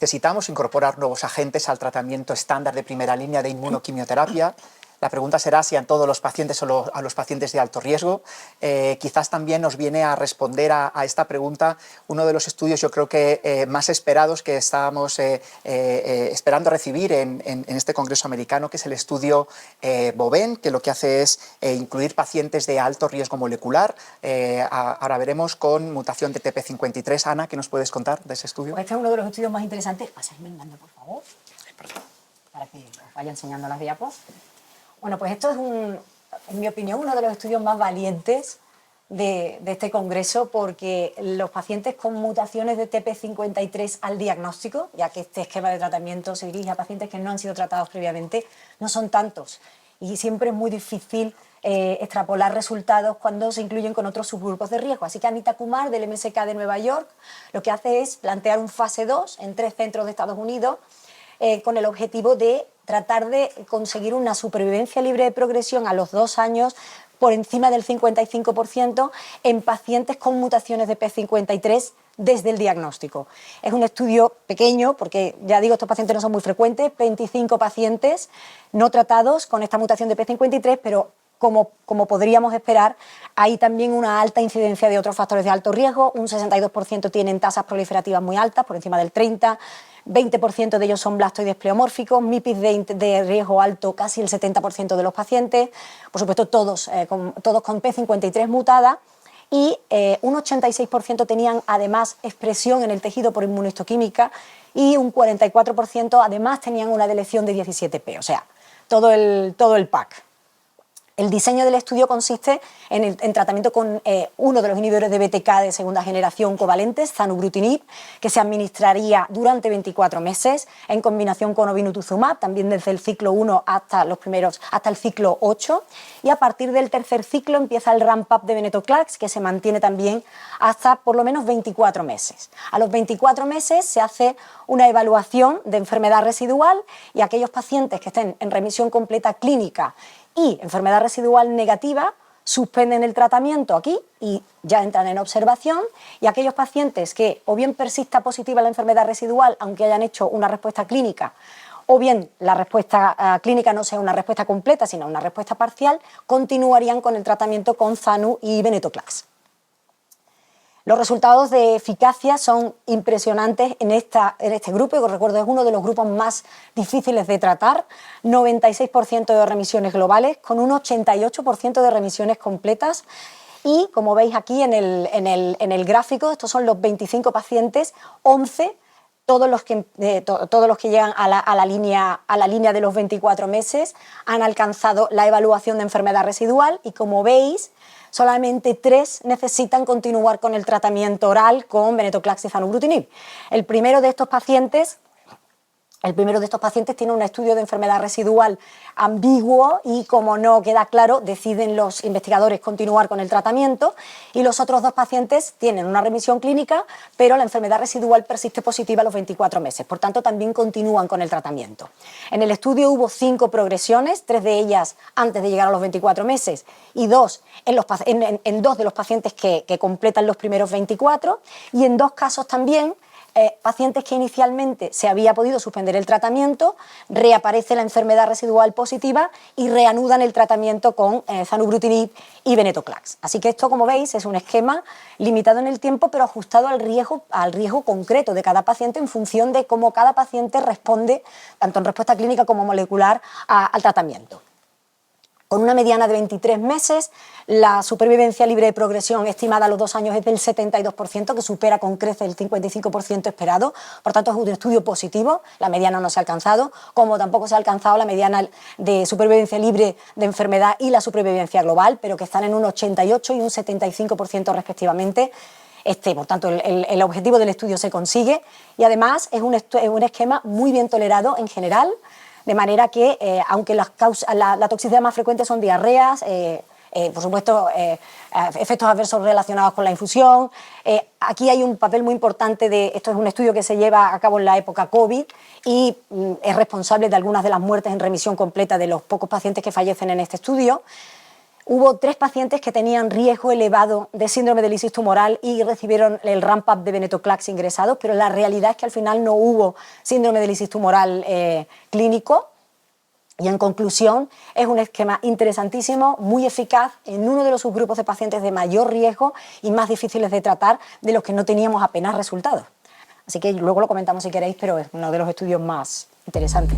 necesitamos incorporar nuevos agentes al tratamiento estándar de primera línea de inmunoquimioterapia. La pregunta será si a todos los pacientes o a los pacientes de alto riesgo. Quizás también nos viene a responder a esta pregunta uno de los estudios, yo creo que más esperados que estábamos esperando recibir en este congreso americano, que es el estudio Boven, que lo que hace es incluir pacientes de alto riesgo molecular. Ahora veremos con mutación de TP53. Ana, ¿qué nos puedes contar de ese estudio? Pues este es uno de los estudios más interesantes. Pasadme el mando, por favor, para que os vaya enseñando las diapos. Bueno, pues esto es, en mi opinión, uno de los estudios más valientes de este congreso, porque los pacientes con mutaciones de TP53 al diagnóstico, ya que este esquema de tratamiento se dirige a pacientes que no han sido tratados previamente, no son tantos. Y siempre es muy difícil extrapolar resultados cuando se incluyen con otros subgrupos de riesgo. Así que Anita Kumar, del MSK de Nueva York, lo que hace es plantear un fase 2 en 3 centros de Estados Unidos con el objetivo de tratar de conseguir una supervivencia libre de progresión a los 2 años por encima del 55% en pacientes con mutaciones de P53 desde el diagnóstico. Es un estudio pequeño porque, ya digo, estos pacientes no son muy frecuentes, 25 pacientes no tratados con esta mutación de P53, pero como podríamos esperar, hay también una alta incidencia de otros factores de alto riesgo. Un 62% tienen tasas proliferativas muy altas, por encima del 30%, 20% de ellos son blastoides pleomórficos, MIPIs de riesgo alto casi el 70% de los pacientes, por supuesto todos con P53 mutada, y un 86% tenían además expresión en el tejido por inmunohistoquímica y un 44% además tenían una deleción de 17P, o sea, todo el pack. El diseño del estudio consiste en tratamiento con uno de los inhibidores de BTK de segunda generación covalentes, zanubrutinib, que se administraría durante 24 meses en combinación con ovinutuzumab, también desde el ciclo 1 hasta el ciclo 8, y a partir del tercer ciclo empieza el ramp-up de venetoclax, que se mantiene también hasta por lo menos 24 meses. A los 24 meses se hace una evaluación de enfermedad residual y aquellos pacientes que estén en remisión completa clínica y enfermedad residual negativa suspenden el tratamiento aquí y ya entran en observación, y aquellos pacientes que o bien persista positiva la enfermedad residual aunque hayan hecho una respuesta clínica, o bien la respuesta clínica no sea una respuesta completa sino una respuesta parcial, continuarían con el tratamiento con Zanu y venetoclax. Los resultados de eficacia son impresionantes en este grupo, y os recuerdo, es uno de los grupos más difíciles de tratar, 96% de remisiones globales, con un 88% de remisiones completas, y como veis aquí en el gráfico, estos son los 25 pacientes, 11, todos los que llegan a la línea de los 24 meses, han alcanzado la evaluación de enfermedad residual, y como veis, solamente 3 necesitan continuar con el tratamiento oral con venetoclax y zanubrutinib. El primero de estos pacientes tiene un estudio de enfermedad residual ambiguo y, como no queda claro, deciden los investigadores continuar con el tratamiento, y los otros 2 pacientes tienen una remisión clínica, pero la enfermedad residual persiste positiva a los 24 meses, por tanto también continúan con el tratamiento. En el estudio hubo 5 progresiones, 3 de ellas antes de llegar a los 24 meses y 2 en 2 de los pacientes que completan los primeros 24, y en 2 casos también pacientes que inicialmente se había podido suspender el tratamiento, reaparece la enfermedad residual positiva y reanudan el tratamiento con zanubrutinib y venetoclax. Así que esto, como veis, es un esquema limitado en el tiempo, pero ajustado al riesgo concreto de cada paciente en función de cómo cada paciente responde, tanto en respuesta clínica como molecular, al tratamiento. Con una mediana de 23 meses, la supervivencia libre de progresión estimada a los 2 años es del 72%, que supera con creces el 55% esperado. Por tanto, es un estudio positivo. La mediana no se ha alcanzado, como tampoco se ha alcanzado la mediana de supervivencia libre de enfermedad y la supervivencia global, pero que están en un 88 y un 75% respectivamente. Por tanto, el objetivo del estudio se consigue, y además es un esquema muy bien tolerado en general, de manera que, aunque la toxicidad más frecuente son diarreas, por supuesto, efectos adversos relacionados con la infusión. Aquí hay un papel muy importante esto es un estudio que se lleva a cabo en la época COVID y es responsable de algunas de las muertes en remisión completa de los pocos pacientes que fallecen en este estudio. hubo 3 pacientes que tenían riesgo elevado de síndrome de lisis tumoral y recibieron el ramp-up de venetoclax ingresados, pero la realidad es que al final no hubo síndrome de lisis tumoral clínico. Y en conclusión, es un esquema interesantísimo, muy eficaz en uno de los subgrupos de pacientes de mayor riesgo y más difíciles de tratar, de los que no teníamos apenas resultados. Así que luego lo comentamos si queréis, pero es uno de los estudios más interesantes.